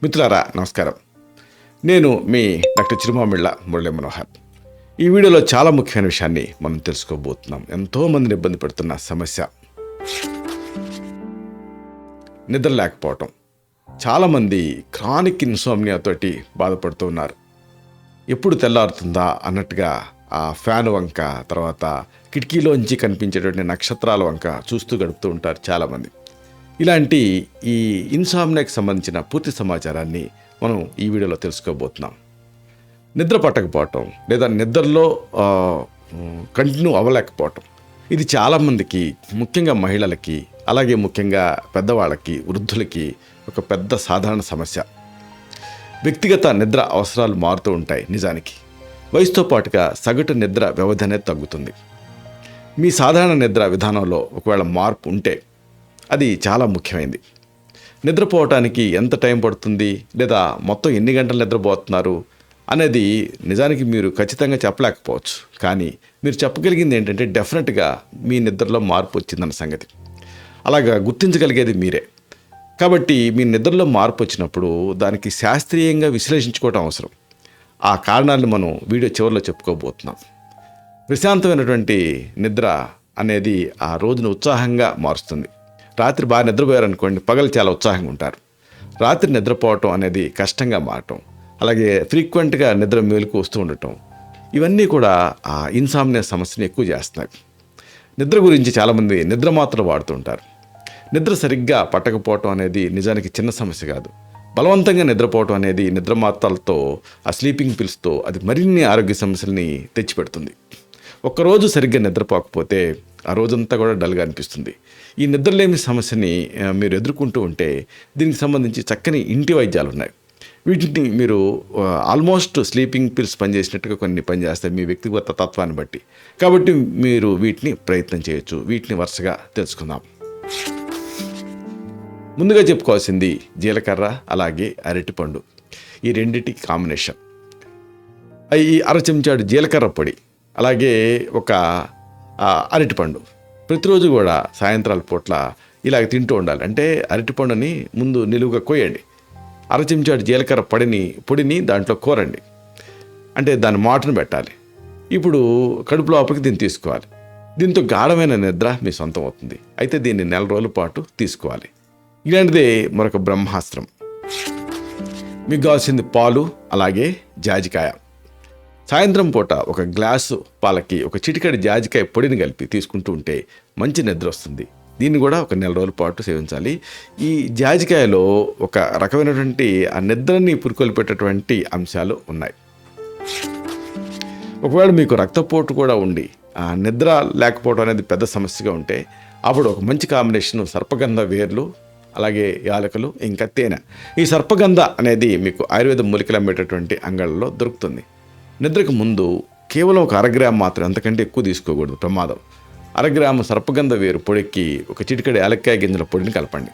మిత్రులారా నమస్కారం. నేను మీ డాక్టర్ చిరుమామిళ్ళ మురళీ మనోహర్. ఈ వీడియోలో చాలా ముఖ్యమైన విషయాన్ని మనం తెలుసుకోబోతున్నాం. ఎంతోమందిని ఇబ్బంది పెడుతున్న సమస్య నిద్ర లేకపోవటం. చాలామంది క్రానిక్ ఇన్సోమ్నియా తోటి బాధపడుతూ ఉన్నారు. ఎప్పుడు తెల్లారుతుందా అన్నట్టుగా ఆ ఫ్యాన్ వంక, తర్వాత కిటికీలోంచి కనిపించేటువంటి నక్షత్రాల వంక చూస్తూ గడుపుతూ ఉంటారు చాలామంది. ఇలాంటి ఈ ఇన్సామ్నియాకి సంబంధించిన పూర్తి సమాచారాన్ని మనం ఈ వీడియోలో తెలుసుకోబోతున్నాం. నిద్ర పట్టకపోవటం లేదా నిద్రలో కంటిన్యూ అవ్వలేకపోవటం, ఇది చాలామందికి, ముఖ్యంగా మహిళలకి, అలాగే ముఖ్యంగా పెద్దవాళ్ళకి, వృద్ధులకి ఒక పెద్ద సాధారణ సమస్య. వ్యక్తిగత నిద్ర అవసరాలు మారుతూ ఉంటాయి. నిజానికి వయసుతో పాటుగా సగటు నిద్ర వ్యవధి అనేది తగ్గుతుంది. మీ సాధారణ నిద్ర విధానంలో ఒకవేళ మార్పు ఉంటే అది చాలా ముఖ్యమైనది. నిద్రపోవటానికి ఎంత టైం పడుతుంది లేదా మొత్తం ఎన్ని గంటలు నిద్రపోతున్నారు అనేది నిజానికి మీరు ఖచ్చితంగా చెప్పలేకపోవచ్చు. కానీ మీరు చెప్పగలిగింది ఏంటంటే డెఫినెట్గా మీ నిద్రలో మార్పు వచ్చిందన్న సంగతి. అలాగా గుర్తించగలిగేది మీరే. కాబట్టి మీ నిద్రలో మార్పు వచ్చినప్పుడు దానికి శాస్త్రీయంగా విశ్లేషించుకోవడం అవసరం. ఆ కారణాలను మనం వీడియో చివరిలో చెప్పుకోబోతున్నాం. ప్రశాంతమైనటువంటి నిద్ర అనేది ఆ రోజును ఉత్సాహంగా మారుస్తుంది. రాత్రి బాగా నిద్రపోయారనుకోండి, పగలు చాలా ఉత్సాహంగా ఉంటారు. రాత్రి నిద్రపోవటం అనేది కష్టంగా మారటం, అలాగే ఫ్రీక్వెంట్గా నిద్ర మేలుకు వస్తూ ఉండటం, ఇవన్నీ కూడా ఆ ఇన్సామ్నియా సమస్యని ఎక్కువ చేస్తున్నాయి. నిద్ర గురించి చాలామంది నిద్ర మాత్రలు వాడుతుంటారు. నిద్ర సరిగ్గా పట్టకపోవటం అనేది నిజానికి చిన్న సమస్య కాదు. బలవంతంగా నిద్రపోవటం అనేది నిద్ర మాత్రలతో, ఆ స్లీపింగ్ పిల్స్తో అది మరిన్ని ఆరోగ్య సమస్యల్ని తెచ్చిపెడుతుంది. ఒక్కరోజు సరిగ్గా నిద్రపోకపోతే ఆ రోజంతా కూడా డల్గా అనిపిస్తుంది. ఈ నిద్రలేమి సమస్యని మీరు ఎదుర్కొంటూ ఉంటే దీనికి సంబంధించి చక్కని ఇంటి వైద్యాలు ఉన్నాయి. వీటిని మీరు ఆల్మోస్ట్ స్లీపింగ్ పిల్స్ పనిచేసినట్టుగా కొన్ని పనిచేస్తాయి మీ వ్యక్తిగత తత్వాన్ని బట్టి. కాబట్టి మీరు వీటిని ప్రయత్నం చేయొచ్చు. వీటిని వరుసగా తెలుసుకుందాం. ముందుగా చెప్పుకోవాల్సింది జీలకర్ర, అలాగే అరటిపండు. ఈ రెండింటికి కాంబినేషన్. ఈ అర చెంచాడు జీలకర్ర పొడి, అలాగే ఒక అరటిపండు ప్రతిరోజు కూడా సాయంత్రాల పూట్ల ఇలాగ తింటూ ఉండాలి. అంటే అరటిపండుని ముందు నిలువుగా కోయండి. అర చెంచాడు జీలకర్ర పొడిని దాంట్లో కోరండి. అంటే దాని మాటను పెట్టాలి. ఇప్పుడు కడుపు లోపలికి దీన్ని తీసుకోవాలి. దీంతో గాఢమైన నిద్ర మీ సొంతం అవుతుంది. అయితే దీన్ని 4 రోజుల పాటు తీసుకోవాలి. ఇలాంటిదే మరొక బ్రహ్మాస్త్రం. మీకు కావాల్సింది పాలు, అలాగే జాజికాయ. సాయంత్రం పూట ఒక గ్లాసు పాలకి ఒక చిటికెడు జాజికాయ పొడిని కలిపి తీసుకుంటూ ఉంటే మంచి నిద్ర వస్తుంది. దీన్ని కూడా ఒక 4 రోజుల పాటు సేవించాలి. ఈ జాజికాయలో ఒక రకమైనటువంటి ఆ నిద్రని పురికొల్పేటటువంటి అంశాలు ఉన్నాయి. ఒకవేళ మీకు రక్తపోటు కూడా ఉండి ఆ నిద్ర లేకపోవడం అనేది పెద్ద సమస్యగా ఉంటే అప్పుడు ఒక మంచి కాంబినేషన్ సర్పగంధ వేర్లు, అలాగే యాలకులు, ఇంకా తేనె. ఈ సర్పగంధ అనేది మీకు ఆయుర్వేద మూలికలు అమ్మేటటువంటి అంగళ్ళలో దొరుకుతుంది. నిద్రకు ముందు కేవలం ఒక 1/2 గ్రాము మాత్రం, అంతకంటే ఎక్కువ తీసుకోకూడదు, ప్రమాదం. 1/2 గ్రాము సర్పగంధ వేరు పొడికి ఒక చిటికెడు యాలక్కాయ గింజల పొడిని కలపండి.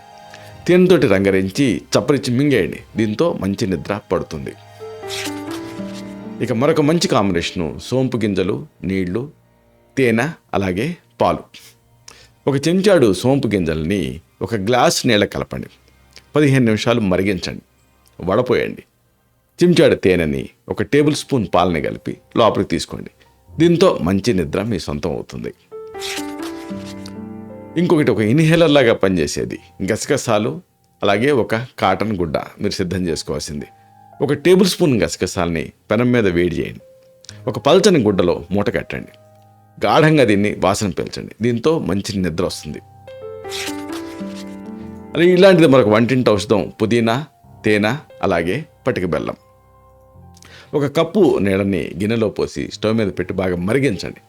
తేనెతోటి రంగరించి చప్పరించి మింగేయండి. దీంతో మంచి నిద్ర పడుతుంది. ఇక మరొక మంచి కాంబినేషను సోంపు గింజలు, నీళ్లు, తేనె, అలాగే పాలు. ఒక చెంచాడు సోంపు గింజల్ని ఒక గ్లాస్ నీళ్ళ కలపండి. 15 నిమిషాలు మరిగించండి, వడపోయండి. చెంచాడు తేనెని ఒక టేబుల్ స్పూన్ పాలని కలిపి లోపలికి తీసుకోండి. దీంతో మంచి నిద్ర మీ సొంతం అవుతుంది. ఇంకొకటి, ఒక ఇన్హేలర్ లాగా పనిచేసేది గసగసాలు, అలాగే ఒక కాటన్ గుడ్డ మీరు సిద్ధం చేసుకోవాల్సింది. ఒక టేబుల్ స్పూన్ గసగసాలని పెనం మీద వేడి చేయండి. ఒక పల్చని గుడ్డలో మూట కట్టండి. గాఢంగా దీన్ని వాసన పీల్చండి. దీంతో మంచి నిద్ర వస్తుంది. అలాగే ఇలాంటిది మరొక వంటింటి ఔషధం పుదీనా, తేనె, అలాగే పటిక బెల్లం. ఒక కప్పు నీళ్ళని గిన్నెలో పోసి స్టవ్ మీద పెట్టి బాగా మరిగించండి.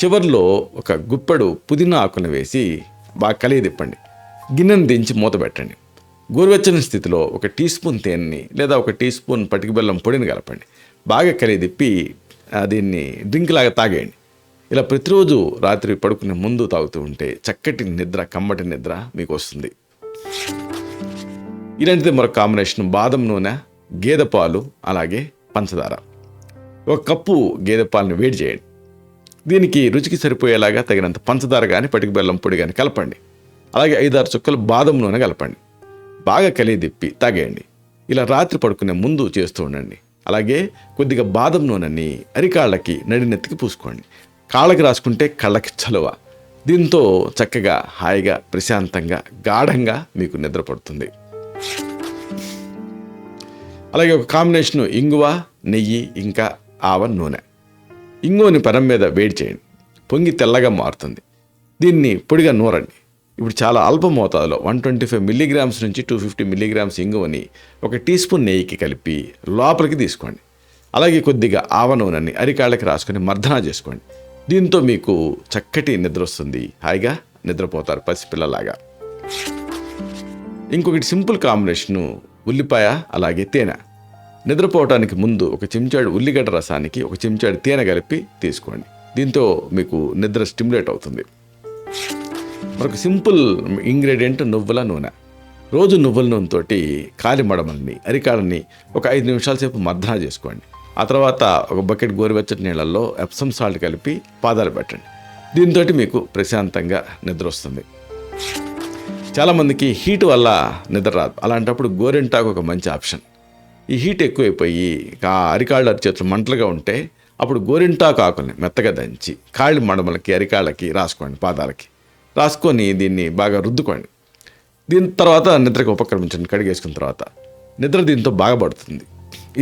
చివరిలో ఒక గుప్పెడు పుదీనా ఆకుని వేసి బాగా కలియదిప్పండి. గిన్నెను దించి మూత పెట్టండి. గోరువెచ్చని స్థితిలో ఒక టీ స్పూన్ తేనెని లేదా ఒక టీ స్పూన్ పటిక బెల్లం పొడిని కలపండి. బాగా కలియదిప్పి దీన్ని డ్రింక్ లాగా తాగేయండి. ఇలా ప్రతిరోజు రాత్రి పడుకునే ముందు తాగుతూ ఉంటే చక్కటి నిద్ర, కమ్మటి నిద్ర మీకు వస్తుంది. ఇలాంటిది మరొక కాంబినేషన్ బాదం నూనె, గేదె పాలు, అలాగే పంచదార. ఒక కప్పు గేదె పాలను వేడి చేయండి. దీనికి రుచికి సరిపోయేలాగా తగినంత పంచదార కానీ పటిక బెల్లం పొడి కానీ కలపండి. అలాగే 5-6 చుక్కలు బాదం నూనె కలపండి. బాగా కలియదిప్పి తాగేయండి. ఇలా రాత్రి పడుకునే ముందు చేస్తూ ఉండండి. అలాగే కొద్దిగా బాదం నూనెని అరికాళ్ళకి నడినెత్తికి పూసుకోండి. కాళ్ళకి రాసుకుంటే కళ్ళకి చలువ. దీంతో చక్కగా హాయిగా ప్రశాంతంగా గాఢంగా మీకు నిద్ర పడుతుంది. అలాగే ఒక కాంబినేషను ఇంగువ, నెయ్యి, ఇంకా ఆవ నూనె. ఇంగువని పెనం మీద వేడి చేయండి, పొంగి తెల్లగా మారుతుంది. దీన్ని పొడిగా నూరండి. ఇప్పుడు చాలా అల్ప మోతాదులో 125 మిల్లీగ్రామ్స్ నుంచి 250 మిల్లీగ్రామ్స్ ఇంగువని 1 టీ స్పూన్ నెయ్యికి కలిపి లోపలికి తీసుకోండి. అలాగే కొద్దిగా ఆవ నూనెని అరికాళ్ళకి రాసుకొని మర్దన చేసుకోండి. దీంతో మీకు చక్కటి నిద్ర వస్తుంది, హాయిగా నిద్రపోతారు పసిపిల్లలాగా. ఇంకొకటి సింపుల్ కాంబినేషను ఉల్లిపాయ అలాగే తేనె. నిద్రపోవటానికి ముందు 1 చెంచాడు ఉల్లిగడ్డ రసానికి 1 చెంచాడు తేనె కలిపి తీసుకోండి. దీంతో మీకు నిద్ర స్టిమ్యులేట్ అవుతుంది. మరొక సింపుల్ ఇంగ్రీడియంట్ నువ్వుల నూనె. రోజు నువ్వుల నూనెతోటి కాలి మడమల్ని అరికాళ్ళని ఒక 5 నిమిషాల సేపు మర్దన చేసుకోండి. ఆ తర్వాత 1 బకెట్ గోరువెచ్చటి నీళ్ళల్లో ఎప్సమ్ సాల్ట్ కలిపి పాదాలు పెట్టండి. దీంతో మీకు ప్రశాంతంగా నిద్ర వస్తుంది. చాలామందికి హీట్ వల్ల నిద్ర రాదు. అలాంటప్పుడు గోరింటాకు ఒక మంచి ఆప్షన్. ఈ హీట్ ఎక్కువైపోయి అరికాళ్ళు అరిచేతులు మంటలుగా ఉంటే అప్పుడు గోరింటాకు ఆకుల్ని మెత్తగా దంచి కాళ్ళ మడమలకి అరికాళ్ళకి రాసుకోండి, పాదాలకి రాసుకొని దీన్ని బాగా రుద్దుకోండి. దీని తర్వాత నిద్రకి ఉపక్రమించండి. కడిగేసుకున్న తర్వాత నిద్ర దీంతో బాగా పడుతుంది.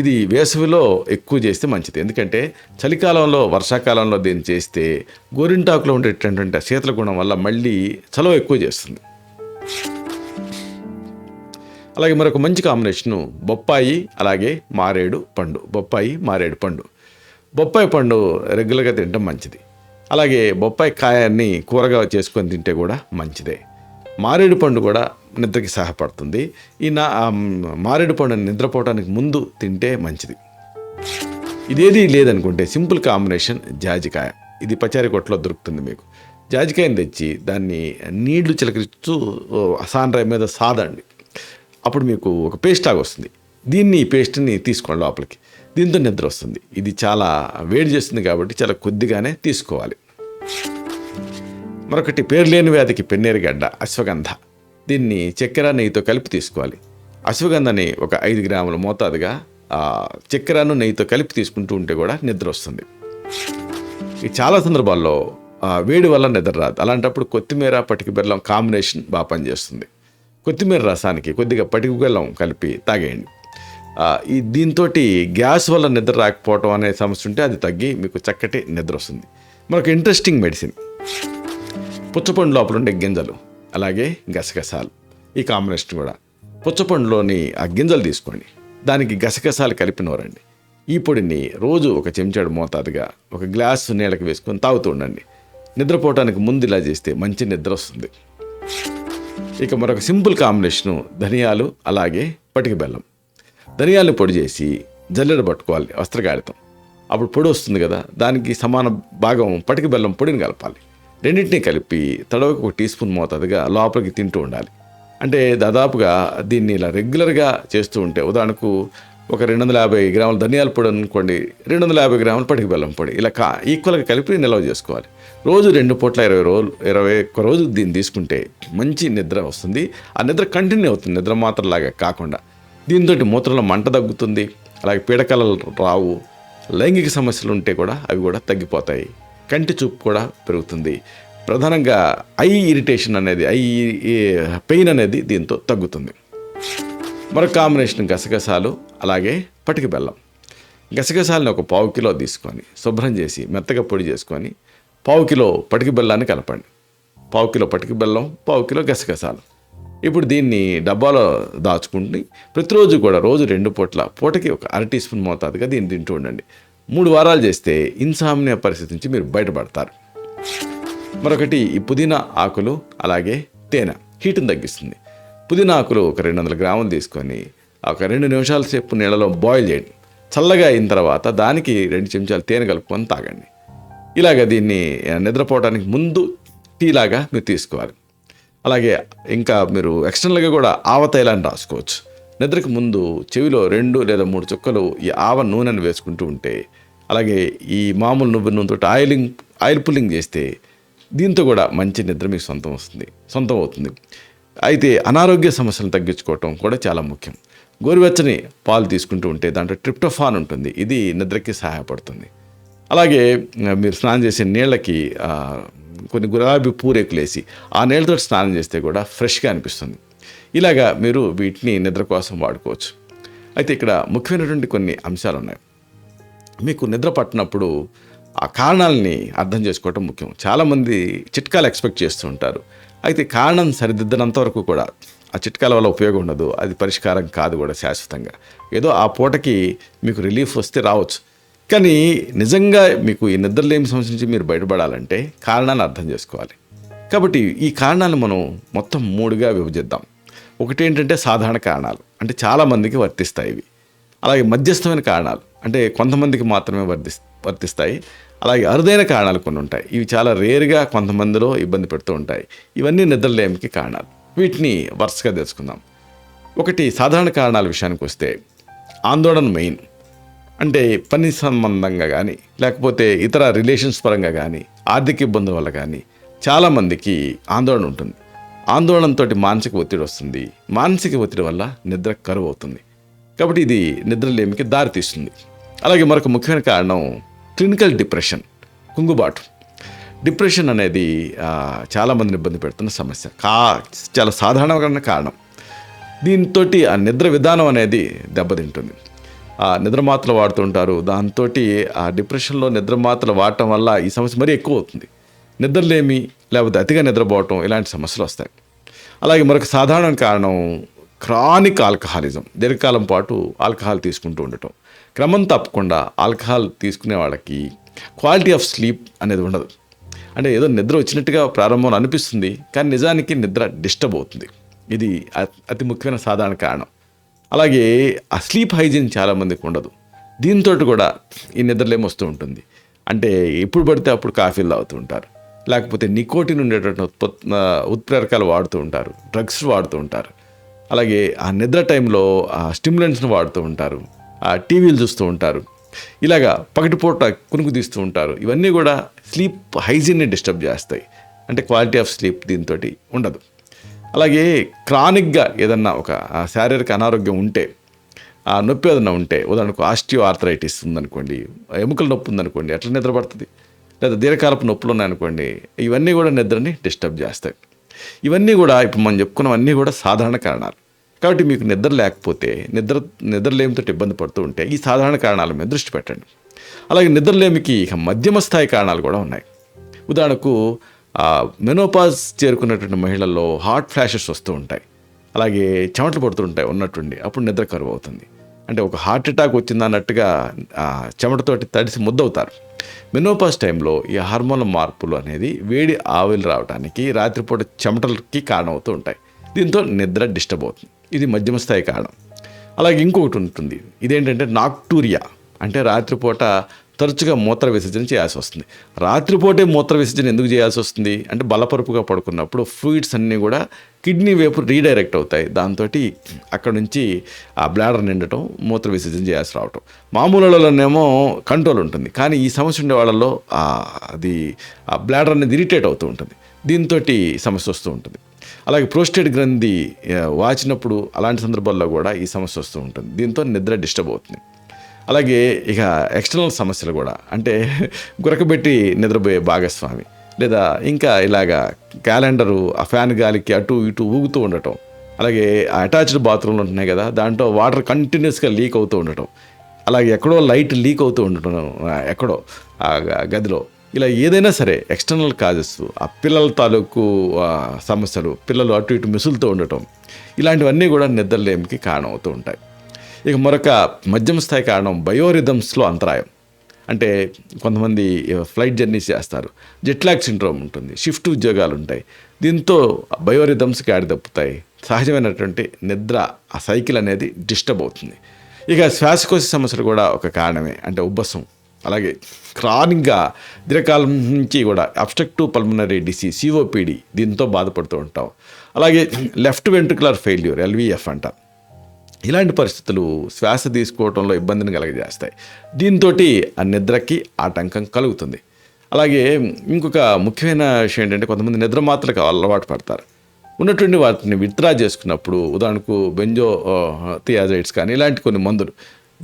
ఇది వేసవిలో ఎక్కువ చేస్తే మంచిది, ఎందుకంటే చలికాలంలో వర్షాకాలంలో దీన్ని చేస్తే గోరింటాకులో ఉండేటటువంటి శీతల గుణం వల్ల మళ్ళీ చలవ ఎక్కువ చేస్తుంది. అలాగే మరొక మంచి కాంబినేషను బొప్పాయి అలాగే మారేడు పండు. బొప్పాయి మారేడు పండు. బొప్పాయి పండు రెగ్యులర్గా తినడం మంచిది. అలాగే బొప్పాయి కాయాన్ని కూరగా చేసుకొని తింటే కూడా మంచిదే. మారేడు పండు కూడా నిద్రకి సహాయపడుతుంది. మారేడు పండుని నిద్రపోవడానికి ముందు తింటే మంచిది. ఇదేది లేదనుకుంటే సింపుల్ కాంబినేషన్ జాజికాయ. ఇది పచారీ కొట్లో దొరుకుతుంది మీకు. జాజికాయని తెచ్చి దాన్ని నీళ్లు చిలకరిస్తూ సాండ్రాయి మీద సాదండి. అప్పుడు మీకు ఒక పేస్ట్ లాగా వస్తుంది. ఈ పేస్ట్ని తీసుకోండి లోపలికి. దీంతో నిద్ర వస్తుంది. ఇది చాలా వేడి చేస్తుంది కాబట్టి చాలా కొద్దిగానే తీసుకోవాలి. మరొకటి పేరు లేని వ్యాధికి పెన్నేరుగడ్డ, అశ్వగంధ. దీన్ని చక్కెర నెయ్యితో కలిపి తీసుకోవాలి. అశ్వగంధని ఒక 5 గ్రాముల మోతాదుగా చక్కెరను నెయ్యితో కలిపి తీసుకుంటూ ఉంటే కూడా నిద్ర వస్తుంది. ఈ చాలా సందర్భాల్లో వేడి వల్ల నిద్ర రాదు. అలాంటప్పుడు కొత్తిమీర పటిక బెల్లం కాంబినేషన్ బాగా పనిచేస్తుంది. కొత్తిమీర రసానికి కొద్దిగా పటిక బెల్లం కలిపి తాగేయండి. దీంతో గ్యాస్ వల్ల నిద్ర రాకపోవటం అనే సమస్య ఉంటే అది తగ్గి మీకు చక్కటి నిద్ర వస్తుంది. మరొక ఇంట్రెస్టింగ్ మెడిసిన్ పుచ్చపండు లోపల ఉండే గింజలు అలాగే గసగసాలు. ఈ కాంబినేషన్ కూడా పుచ్చపండులోని ఆ గింజలు తీసుకోండి, దానికి గసగసాలు కలిపి నూరండి. ఈ పొడిని రోజు 1 చెంచాడు మోతాదుగా 1 గ్లాసు నీళ్ళకి వేసుకొని తాగుతూ ఉండండి. నిద్రపోవటానికి ముందు ఇలా చేస్తే మంచి నిద్ర వస్తుంది. ఇక మరొక సింపుల్ కాంబినేషను ధనియాలు అలాగే పటిక బెల్లం. ధనియాలను పొడి చేసి జల్లెడ పట్టుకోవాలి వస్త్రగాడితం. అప్పుడు పొడి వస్తుంది కదా, దానికి సమాన భాగం పటిక బెల్లం పొడిని కలపాలి. రెండింటినీ కలిపి తడవకు 1 టీ స్పూన్ మోతాదుగా లోపలికి తింటూ ఉండాలి. అంటే దాదాపుగా దీన్ని ఇలా రెగ్యులర్గా చేస్తూ ఉంటే, ఉదాహరణకు ఒక 250 గ్రాముల ధనియాల పొడి అనుకోండి, 250 గ్రాముల పటిక బెల్లం పొడి ఇలా ఈక్వల్గా కలిపి నిల్వ చేసుకోవాలి. రోజు 2 పూట్ల 21 రోజు దీన్ని తీసుకుంటే మంచి నిద్ర వస్తుంది. ఆ నిద్ర కంటిన్యూ అవుతుంది, నిద్ర మాత్రలాగా కాకుండా. దీంతో మూత్రంలో మంట తగ్గుతుంది. అలాగే పీడకలలు రావు. లైంగిక సమస్యలు ఉంటే కూడా అవి కూడా తగ్గిపోతాయి. కంటి చూపు కూడా పెరుగుతుంది. ప్రధానంగా ఐ ఇరిటేషన్ అనేది, పెయిన్ అనేది దీంతో తగ్గుతుంది. మరొక కాంబినేషన్ గసగసాలు అలాగే పటిక బెల్లం. గసగసాలని 1 పావు కిలో తీసుకొని శుభ్రం చేసి మెత్తగా పొడి చేసుకొని 1/2 కిలో పటిక బెల్లాన్ని కలపండి. 1/2 కిలో పటిక బెల్లం, 1/2 కిలో గసగసాలు. ఇప్పుడు దీన్ని డబ్బాలో దాచుకుంటే ప్రతిరోజు కూడా రోజు 2 పూట్ల పూటకి 1/2 టీ స్పూన్ మోతాదుగా దీన్ని తింటూ ఉండండి. 3 వారాలు చేస్తే ఇన్సామ్నియా పరిస్థితి నుంచి మీరు బయటపడతారు. మరొకటి ఈ పుదీనా ఆకులు అలాగే తేనె హీట్ని తగ్గిస్తుంది. పుదీనా ఆకులు ఒక 200 గ్రాములు తీసుకొని ఒక 2 నిమిషాల సేపు నీళ్ళలో బాయిల్ చేయండి. చల్లగా అయిన తర్వాత దానికి 2 చెంచాలు తేనె కలుపుకొని తాగండి. ఇలాగ దీన్ని నిద్రపోవడానికి ముందు టీలాగా మీరు తీసుకోవాలి. అలాగే ఇంకా మీరు ఎక్స్టర్నల్గా కూడా ఆవ తైలాన్ని రాసుకోవచ్చు. నిద్రకు ముందు చెవిలో 2 లేదా 3 చుక్కలు ఈ ఆవ నూనెను వేసుకుంటూ ఉంటే, అలాగే ఈ మామూలు నువ్వు నూనెతో ఆయిల్ పుల్లింగ్ చేస్తే దీంతో కూడా మంచి నిద్ర మీకు సొంతం అవుతుంది. అయితే అనారోగ్య సమస్యలను తగ్గించుకోవటం కూడా చాలా ముఖ్యం. గోరువెచ్చని పాలు తీసుకుంటూ ఉంటే దాంట్లో ట్రిప్టోఫాన్ ఉంటుంది, ఇది నిద్రకి సహాయపడుతుంది. అలాగే మీరు స్నానం చేసే నీళ్ళకి కొన్ని గులాబీ పూరేకులేసి ఆ నీళ్ళతో స్నానం చేస్తే కూడా ఫ్రెష్గా అనిపిస్తుంది. ఇలాగా మీరు వీటిని నిద్ర కోసం వాడుకోవచ్చు. అయితే ఇక్కడ ముఖ్యమైనటువంటి కొన్ని అంశాలు ఉన్నాయి. మీకు నిద్ర పట్టినప్పుడు ఆ కారణాలని అర్థం చేసుకోవటం ముఖ్యం. చాలామంది చిట్కాలు ఎక్స్పెక్ట్ చేస్తూ ఉంటారు. అయితే కారణం సరిదిద్దనంత వరకు కూడా ఆ చిట్కాల వల్ల ఉపయోగం ఉండదు, అది పరిష్కారం కాదు కూడా శాశ్వతంగా. ఏదో ఆ పూటకి మీకు రిలీఫ్ వస్తే రావచ్చు, కానీ నిజంగా మీకు ఈ నిద్రలేమి సమస్య నుంచి మీరు బయటపడాలంటే కారణాన్ని అర్థం చేసుకోవాలి. కాబట్టి ఈ కారణాలను మనం మొత్తం 3గా విభజిద్దాం. ఒకటి ఏంటంటే సాధారణ కారణాలు, అంటే చాలామందికి వర్తిస్తాయి ఇవి. అలాగే మధ్యస్థమైన కారణాలు, అంటే కొంతమందికి మాత్రమే వర్తిస్తాయి. అలాగే అరుదైన కారణాలు కొన్ని ఉంటాయి, ఇవి చాలా రేరుగా కొంతమందిలో ఇబ్బంది పెడుతూ ఉంటాయి. ఇవన్నీ నిద్రలేమికి కారణాలు. వీటిని వరుసగా తెలుసుకుందాం. ఒకటి, సాధారణ కారణాల విషయానికి వస్తే ఆందోళన మెయిన్. అంటే పని సంబంధంగా కానీ, లేకపోతే ఇతర రిలేషన్స్ పరంగా కానీ, ఆర్థిక ఇబ్బందుల వల్ల కానీ చాలామందికి ఆందోళన ఉంటుంది. ఆందోళనతో మానసిక ఒత్తిడి వస్తుంది. మానసిక ఒత్తిడి వల్ల నిద్ర కరువు అవుతుంది. కాబట్టి ఇది నిద్రలేమికి దారితీస్తుంది. అలాగే మరొక ముఖ్యమైన కారణం క్లినికల్ డిప్రెషన్, కుంగుబాటు. డిప్రెషన్ అనేది చాలామందిని ఇబ్బంది పెడుతున్న సమస్య, చాలా సాధారణమైన కారణం. దీంతో ఆ నిద్ర విధానం అనేది దెబ్బతింటుంది. ఆ నిద్ర మాత్రలు వాడుతూ ఉంటారు, దాంతో ఆ డిప్రెషన్లో నిద్ర మాత్రలు వాడటం వల్ల ఈ సమస్య మరీ ఎక్కువ అవుతుంది. నిద్రలేమి లేకపోతే అతిగా నిద్రపోవటం, ఇలాంటి సమస్యలు వస్తాయి. అలాగే మరొక సాధారణ కారణం క్రానిక్ ఆల్కహాలిజం, దీర్ఘకాలం పాటు ఆల్కహాల్ తీసుకుంటూ ఉండటం. క్రమం తప్పకుండా ఆల్కహాల్ తీసుకునే వాళ్ళకి క్వాలిటీ ఆఫ్ స్లీప్ అనేది ఉండదు. అంటే ఏదో నిద్ర వచ్చినట్టుగా ప్రారంభంలో అనిపిస్తుంది, కానీ నిజానికి నిద్ర డిస్టర్బ్ అవుతుంది. ఇది అతి ముఖ్యమైన సాధారణ కారణం. అలాగే ఆ స్లీప్ హైజీన్ చాలామందికి ఉండదు, దీంతో కూడా ఈ నిద్రలేమి వస్తూ ఉంటుంది. అంటే ఎప్పుడు పడితే అప్పుడు కాఫీలు తాగుతూ ఉంటారు, లేకపోతే నికోటిన్ ఉండేటటువంటి ఉత్ప్రేరకాలు వాడుతూ ఉంటారు, డ్రగ్స్ వాడుతూ ఉంటారు. అలాగే ఆ నిద్ర టైంలో ఆ స్టిమ్యులెంట్స్ని వాడుతూ ఉంటారు, ఆ టీవీలు చూస్తూ ఉంటారు, ఇలాగా పగటిపూట కునుకు తీస్తూ ఉంటారు. ఇవన్నీ కూడా స్లీప్ హైజీన్ని డిస్టర్బ్ చేస్తాయి. అంటే క్వాలిటీ ఆఫ్ స్లీప్ దీంతో ఉండదు. అలాగే క్రానిక్గా ఏదన్నా ఒక శారీరక అనారోగ్యం ఉంటే, ఆ నొప్పి ఏదన్నా ఉంటే, ఉదాహరణకు ఆస్టియో ఆర్థరైటిస్ ఉందనుకోండి, ఎముకల నొప్పి ఉందనుకోండి, ఎట్లా నిద్ర పడుతుంది? లేదా దీర్ఘకాలపు నొప్పులు ఉన్నాయనుకోండి, ఇవన్నీ కూడా నిద్రని డిస్టర్బ్ చేస్తాయి. ఇవన్నీ కూడా ఇప్పుడు మనం చెప్పుకున్నవన్నీ కూడా సాధారణ కారణాలు. కాబట్టి మీకు నిద్ర లేకపోతే, నిద్రలేమితో ఇబ్బంది పడుతూ ఉంటే ఈ సాధారణ కారణాల మీద దృష్టి పెట్టండి. అలాగే నిద్రలేమికి ఇక మధ్యమ స్థాయి కారణాలు కూడా ఉన్నాయి. ఉదాహరణకు మెనోపాజ్ చేరుకున్నటువంటి మహిళల్లో హార్ట్ ఫ్లాషెస్ వస్తూ ఉంటాయి, అలాగే చెమటలు పడుతూ ఉంటాయి ఉన్నట్టుండి, అప్పుడు నిద్ర కరువు అవుతుంది. అంటే ఒక హార్ట్ అటాక్ వచ్చింది అన్నట్టుగా చెమటతోటి తడిసి ముద్దవుతారు. మెనోపాజ్ టైంలో ఈ హార్మోన్ల మార్పులు అనేది వేడి ఆవిరి రావడానికి, రాత్రిపూట చెమటలకి కారణమవుతూ ఉంటాయి. దీంతో నిద్ర డిస్టర్బ్ అవుతుంది. ఇది మధ్యమ స్థాయి కారణం. అలాగే ఇంకొకటి ఉంటుంది, ఇదేంటంటే నాక్టూరియా, అంటే రాత్రిపూట తరచుగా మూత్ర విసర్జన చేయాల్సి వస్తుంది. రాత్రిపూటే మూత్ర విసర్జన ఎందుకు చేయాల్సి వస్తుంది అంటే, బలపరుపుగా పడుకున్నప్పుడు ఫ్లూయిడ్స్ అన్నీ కూడా కిడ్నీ వైపు రీడైరెక్ట్ అవుతాయి. దాంతో అక్కడ నుంచి ఆ బ్లాడర్ నిండటం, మూత్ర విసర్జన చేయాల్సి రావటం. మామూలులోనేమో కంట్రోల్ ఉంటుంది, కానీ ఈ సమస్య ఉండే వాళ్ళలో అది ఆ బ్లాడర్ అనేది ఇరిటేట్ అవుతూ ఉంటుంది. దీంతో సమస్య వస్తూ ఉంటుంది. అలాగే ప్రోస్టేట్ గ్రంథి వాచినప్పుడు అలాంటి సందర్భాల్లో కూడా ఈ సమస్య వస్తూ ఉంటుంది. దీంతో నిద్ర డిస్టర్బ్ అవుతుంది. అలాగే ఇక ఎక్స్టర్నల్ సమస్యలు కూడా, అంటే గురకబెట్టి నిద్రపోయే భాగస్వామి, లేదా ఇంకా ఇలాగా క్యాలెండరు ఆ ఫ్యాన్ గాలికి అటు ఇటు ఊగుతూ ఉండటం, అలాగే ఆ అటాచ్డ్ బాత్రూమ్లు ఉంటున్నాయి కదా, దాంట్లో వాటర్ కంటిన్యూస్గా లీక్ అవుతూ ఉండటం, అలాగే ఎక్కడో లైట్ లీక్ అవుతూ ఉండటం ఎక్కడో ఆ గదిలో, ఇలా ఏదైనా సరే ఎక్స్టర్నల్ కాజెస్, ఆ పిల్లల తాలూకు సమస్యలు, పిల్లలు అటు ఇటు మిసులుతూ ఉండటం, ఇలాంటివన్నీ కూడా నిద్రలేమికి కారణం అవుతూ ఉంటాయి. ఇక మరొక మధ్యమ స్థాయి కారణం బయోరిథమ్స్లో అంతరాయం. అంటే కొంతమంది ఫ్లైట్ జర్నీస్ చేస్తారు, జెట్లాగ్ సిండ్రోమ్ ఉంటుంది, షిఫ్ట్ ఉద్యోగాలు ఉంటాయి. దీంతో బయోరిథమ్స్కి ఆడి తప్పుతాయి, సహజమైనటువంటి నిద్ర ఆ సైకిల్ అనేది డిస్టర్బ్ అవుతుంది. ఇక శ్వాసకోశ సమస్యలు కూడా ఒక కారణమే, అంటే ఉబ్బసం. అలాగే క్రానిక్గా దీర్ఘకాలం నుంచి కూడా అబ్స్ట్రక్టివ్ పల్మనరీ డిసీజ్, సిఓపిడి, దీంతో బాధపడుతూ ఉంటాం. అలాగే లెఫ్ట్ వెంట్రికులర్ ఫెయిల్యూర్, ఎల్విఎఫ్ అంటారు. ఇలాంటి పరిస్థితులు శ్వాస తీసుకోవడంలో ఇబ్బందిని కలుగజేస్తాయి. దీంతో ఆ నిద్రకి ఆటంకం కలుగుతుంది. అలాగే ఇంకొక ముఖ్యమైన విషయం ఏంటంటే, కొంతమంది నిద్ర మాత్రలకు అలవాటు పడతారు. ఉన్నటువంటి వాటిని విత్డ్రా చేసుకున్నప్పుడు ఉదాహరణకు బెంజో థియాజైడ్స్ కానీ ఇలాంటి కొన్ని మందులు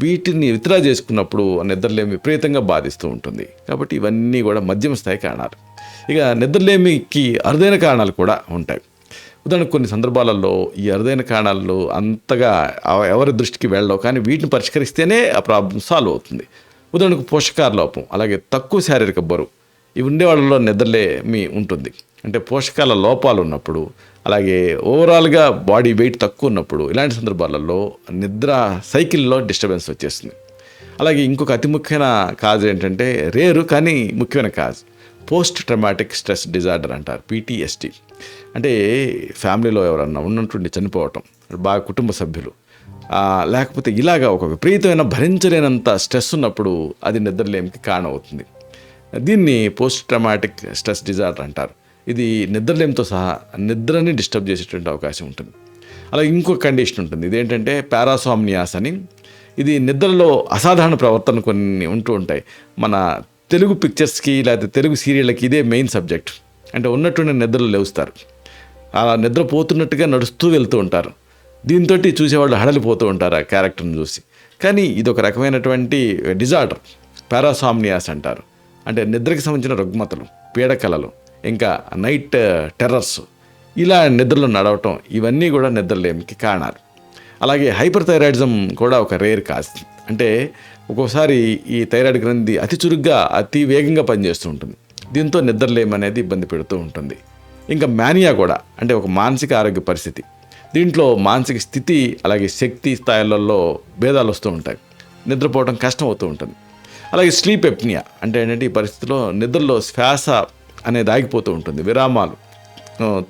వీటిని విత్డ్రా చేసుకున్నప్పుడు నిద్రలేమి విపరీతంగా బాధిస్తూ ఉంటుంది. కాబట్టి ఇవన్నీ కూడా మధ్యమ స్థాయి కారణాలు. ఇక నిద్రలేమికి అరుదైన కారణాలు కూడా ఉంటాయి. ఉదాహరణకు కొన్ని సందర్భాలలో ఈ అరుదైన కారణాలు అంతగా ఎవరి దృష్టికి వెళ్ళవు, కానీ వీటిని పరిష్కరిస్తేనే ఆ ప్రాబ్లం సాల్వ్ అవుతుంది. ఉదాహరణకు పోషకాహార లోపం, అలాగే తక్కువ శారీరక బరువు, ఇవి ఉండే వాళ్ళలో నిద్రలేమి ఉంటుంది. అంటే పోషకాల లోపాలు ఉన్నప్పుడు, అలాగే ఓవరాల్గా బాడీ వెయిట్ తక్కువ ఉన్నప్పుడు, ఇలాంటి సందర్భాలలో నిద్ర సైకిల్లో డిస్టర్బెన్స్ వచ్చేస్తుంది. అలాగే ఇంకొక అతి ముఖ్యమైన కాజ్ ఏంటంటే, రేరు కానీ ముఖ్యమైన cause, post traumatic stress disorder అంటారు, PTSD. అంటే ఫ్యామిలీలో ఎవరన్నా ఉన్నటువంటి చనిపోవటం, బాగా కుటుంబ సభ్యులు, లేకపోతే ఇలాగా ఒక విపరీతమైన భరించలేనంత స్ట్రెస్ ఉన్నప్పుడు అది నిద్రలేమికి కారణం అవుతుంది. దీన్ని పోస్ట్ ట్రమాటిక్ స్ట్రెస్ డిజార్డర్ అంటారు. ఇది నిద్రలేమితో సహా నిద్రని డిస్టర్బ్ చేసేటువంటి అవకాశం ఉంటుంది. అలాగే ఇంకొక కండిషన్ ఉంటుంది, ఇదేంటంటే పారాసోమ్నియాస్ అని. ఇది నిద్రలో అసాధారణ ప్రవర్తన కొన్ని ఉంటూ ఉంటాయి. మన తెలుగు పిక్చర్స్కి లేకపోతే తెలుగు సీరియళ్ళకి ఇదే మెయిన్ సబ్జెక్ట్. అంటే ఉన్నటువంటి నిద్రలు లేవుస్తారు, అలా నిద్రపోతున్నట్టుగా నడుస్తూ వెళ్తూ ఉంటారు. దీంతో చూసేవాళ్ళు హడలిపోతూ ఉంటారు ఆ క్యారెక్టర్ని చూసి. కానీ ఇది ఒక రకమైనటువంటి డిజార్డర్, పారాసామ్నియాస్ అంటారు. అంటే నిద్రకి సంబంధించిన రుగ్మతలు, పీడకలలు, ఇంకా నైట్ టెర్రర్స్, ఇలా నిద్రలో నడవటం, ఇవన్నీ కూడా నిద్రలేమికి కారణాలు. అలాగే హైపర్ థైరాయిడిజం కూడా ఒక రేర్ కాజ్. అంటే ఒక్కోసారి ఈ థైరాయిడ్ గ్రంథి అతి చురుగ్గా అతి వేగంగా పనిచేస్తూ ఉంటుంది. దీంతో నిద్రలేమి అనేది ఇబ్బంది పెడుతూ ఉంటుంది. ఇంకా మ్యానియా కూడా, అంటే ఒక మానసిక ఆరోగ్య పరిస్థితి. దీంట్లో మానసిక స్థితి అలాగే శక్తి స్థాయిలలో భేదాలు వస్తూ ఉంటాయి, నిద్రపోవడం కష్టం అవుతూ ఉంటుంది. అలాగే స్లీప్ ఎప్నియా అంటే ఏంటంటే ఈ పరిస్థితిలో నిద్రలో శ్వాస అనేది ఆగిపోతూ ఉంటుంది, విరామాలు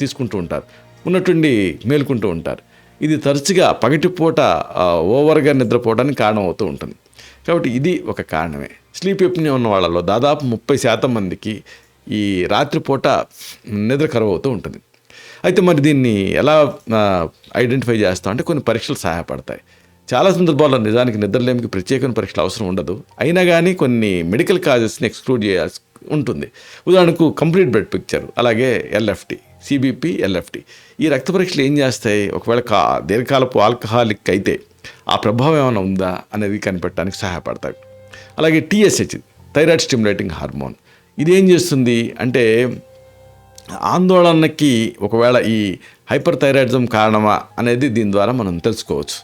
తీసుకుంటూ ఉంటారు, ఉన్నట్టుండి మేలుకుంటూ ఉంటారు. ఇది తరచుగా పగటిపూట ఓవర్గా నిద్రపోవడానికి కారణం అవుతూ ఉంటుంది. కాబట్టి ఇది ఒక కారణమే. స్లీప్ ఎప్నియా ఉన్న వాళ్ళలో దాదాపు 30% మందికి ఈ రాత్రిపూట నిద్ర కరువు అవుతూ ఉంటుంది. అయితే మరి దీన్ని ఎలా ఐడెంటిఫై చేస్తాం అంటే కొన్ని పరీక్షలు సహాయపడతాయి. చాలా సందర్భాల్లో నిజానికి నిద్రలేమికి ప్రత్యేకమైన పరీక్షలు అవసరం ఉండదు, అయినా కానీ కొన్ని మెడికల్ కాజెస్ని ఎక్స్క్లూడ్ చేయాల్సి ఉంటుంది. ఉదాహరణకు కంప్లీట్ బ్లడ్ పిక్చర్, అలాగే LFT, CBP, LFT, ఈ రక్త పరీక్షలు ఏం చేస్తాయి, ఒకవేళ దీర్ఘకాలపు ఆల్కహాలిక్ అయితే ఆ ప్రభావం ఏమైనా ఉందా అనేది కనిపెట్టడానికి సహాయపడతాయి. అలాగే TSH, థైరాయిడ్ స్టిమ్యులేటింగ్ హార్మోన్, ఇది ఏం చేస్తుంది అంటే ఆందోళనకి ఒకవేళ ఈ హైపర్ థైరాయిడిజం కారణమా అనేది దీని ద్వారా మనం తెలుసుకోవచ్చు.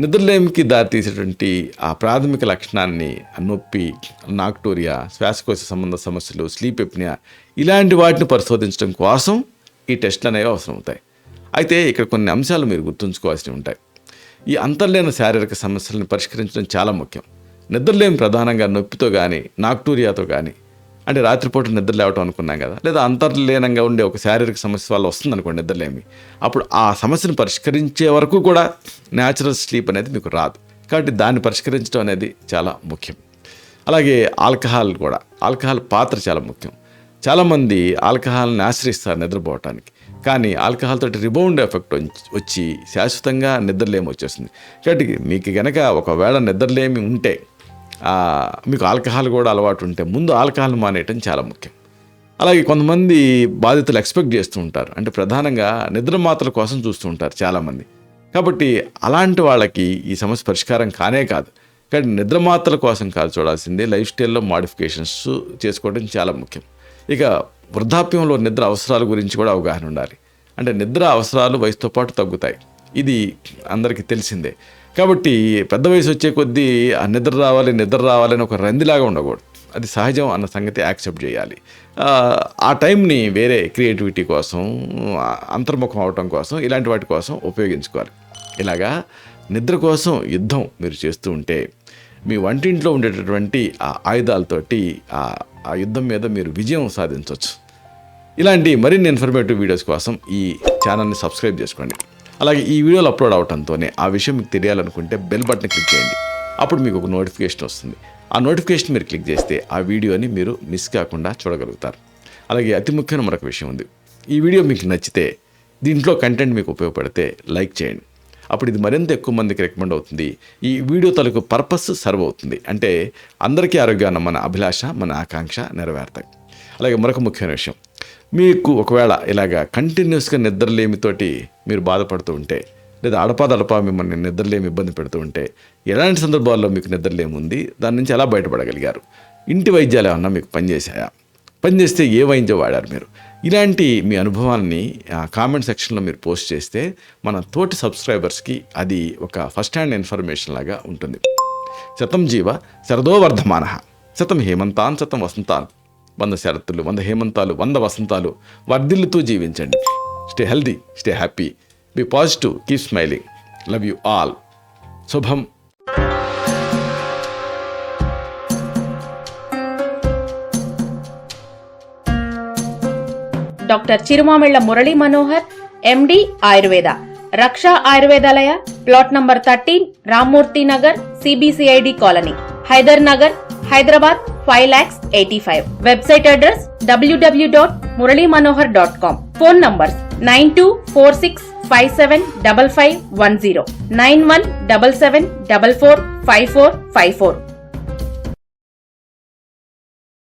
నిద్రలేమికి దారితీసేటువంటి ఆ ప్రాథమిక లక్షణాన్ని నొప్పి, నాక్టూరియా, శ్వాసకోశ సంబంధ సమస్యలు, స్లీప్ ఎప్నియా, ఇలాంటి వాటిని పరిశోధించడం కోసం ఈ టెస్టులు అనేవి అవసరం అవుతాయి. అయితే ఇక్కడ కొన్ని అంశాలు మీరు గుర్తుంచుకోవాల్సి ఉంటాయి. ఈ అంతర్లీన శారీరక సమస్యలను పరిష్కరించడం చాలా ముఖ్యం. నిద్రలేమి ప్రధానంగా నొప్పితో కానీ, నాక్టూరియాతో కానీ, అంటే రాత్రిపూట నిద్ర లేవటం అనుకున్నాం కదా, లేదా అంతర్లీనంగా ఉండే ఒక శారీరక సమస్య వల్ల వస్తుంది అనుకోండి నిద్రలేమి, అప్పుడు ఆ సమస్యను పరిష్కరించే వరకు కూడా న్యాచురల్ స్లీప్ అనేది మీకు రాదు. కాబట్టి దాన్ని పరిష్కరించడం అనేది చాలా ముఖ్యం. అలాగే ఆల్కహాల్ కూడా, ఆల్కహాల్ పాత్ర చాలా ముఖ్యం. చాలామంది ఆల్కహాల్ని ఆశ్రయిస్తారు నిద్రపోవటానికి, కానీ ఆల్కహాల్ తోటి రిబౌండ్ ఎఫెక్ట్ వచ్చి శాశ్వతంగా నిద్రలేమి వచ్చేస్తుంది. కాబట్టి మీకు కనుక ఒకవేళ నిద్రలేమి ఉంటే, మీకు ఆల్కహాల్ కూడా అలవాటు ఉంటే, ముందు ఆల్కహాల్ మానేయటం చాలా ముఖ్యం. అలాగే కొంతమంది బాధితులు ఎక్స్పెక్ట్ చేస్తూ ఉంటారు, అంటే ప్రధానంగా నిద్ర మాత్రల కోసం చూస్తూ ఉంటారు చాలామంది. కాబట్టి అలాంటి వాళ్ళకి ఈ సమస్య పరిష్కారం కానే కాదు. కానీ నిద్ర మాత్రల కోసం కాదు చూడాల్సిందే, లైఫ్ స్టైల్లో మాడిఫికేషన్స్ చేసుకోవడం చాలా ముఖ్యం. ఇక వృద్ధాప్యంలో నిద్ర అవసరాల గురించి కూడా అవగాహన ఉండాలి. అంటే నిద్ర అవసరాలు వయసుతో పాటు తగ్గుతాయి, ఇది అందరికీ తెలిసిందే. కాబట్టి పెద్ద వయసు వచ్చే కొద్దీ ఆ నిద్ర రావాలి అని ఒక రందిలాగా ఉండకూడదు, అది సహజం అన్న సంగతి యాక్సెప్ట్ చేయాలి. ఆ టైంని వేరే క్రియేటివిటీ కోసం, అంతర్ముఖం అవటం కోసం, ఇలాంటి వాటి కోసం ఉపయోగించుకోవాలి. ఇలాగా నిద్ర కోసం యుద్ధం మీరు చేస్తూ ఉంటే మీ వంటింట్లో ఉండేటటువంటి ఆ ఆయుధాలతోటి ఆ యుద్ధం మీద మీరు విజయం సాధించవచ్చు. ఇలాంటి మరిన్ని ఇన్ఫర్మేటివ్ వీడియోస్ కోసం ఈ ఛానల్ని సబ్స్క్రైబ్ చేసుకోండి. అలాగే ఈ వీడియోలు అప్లోడ్ అవడంతోనే ఆ విషయం మీకు తెలియాలనుకుంటే బెల్ బటన్ క్లిక్ చేయండి. అప్పుడు మీకు ఒక నోటిఫికేషన్ వస్తుంది. ఆ నోటిఫికేషన్ మీరు క్లిక్ చేస్తే ఆ వీడియోని మీరు మిస్ కాకుండా చూడగలుగుతారు. అలాగే అతి ముఖ్యమైన మరొక విషయం ఉంది, ఈ వీడియో మీకు నచ్చితే, దీంట్లో కంటెంట్ మీకు ఉపయోగపడితే లైక్ చేయండి. అప్పుడు ఇది మరింత ఎక్కువ మందికి రికమెండ్ అవుతుంది. ఈ వీడియో తలకు పర్పస్ సర్వ్ అవుతుంది, అంటే అందరికీ ఆరోగ్యాన్ని మన అభిలాష, మన ఆకాంక్ష నెరవేరుతాయి. అలాగే మరొక ముఖ్యమైన విషయం, మీకు ఒకవేళ ఇలాగ కంటిన్యూస్గా నిద్రలేమితోటి మీరు బాధపడుతూ ఉంటే, లేదా అడపాదడపా మిమ్మల్ని నిద్రలేమి ఇబ్బంది పెడుతూ ఉంటే, ఎలాంటి సందర్భాల్లో మీకు నిద్రలేమి ఉంది, దాని నుంచి ఎలా బయటపడగలిగారు, ఇంటి వైద్యాలు ఏమన్నా మీకు పనిచేశాయా, పనిచేస్తే ఏ వైద్యం వాడారు మీరు, ఇలాంటి మీ అనుభవాన్ని కామెంట్ సెక్షన్లో మీరు పోస్ట్ చేస్తే మన తోటి సబ్స్క్రైబర్స్కి అది ఒక ఫస్ట్ హ్యాండ్ ఇన్ఫర్మేషన్ లాగా ఉంటుంది. శతం జీవ శరదో వర్ధమానః, శతం హేమంతాన్ శతం వసంతాన్, 100 శరత్తులు 100 హేమంతాలు 100 వసంతాలు వర్ధిల్లుతూ జీవించండి. Stay healthy, stay happy, be positive, keep smiling, love you all. శుభం. Doctor Chirumamilla Murali Manohar, MD Ayurveda, Raksha Ayurvedalaya, plot number 13, Rammurthy Nagar, CBCID colony, Hyder Nagar, Hyderabad 5,85,000. Website address www.muralymanohar.com. Phone numbers 9246575510, 9177445454.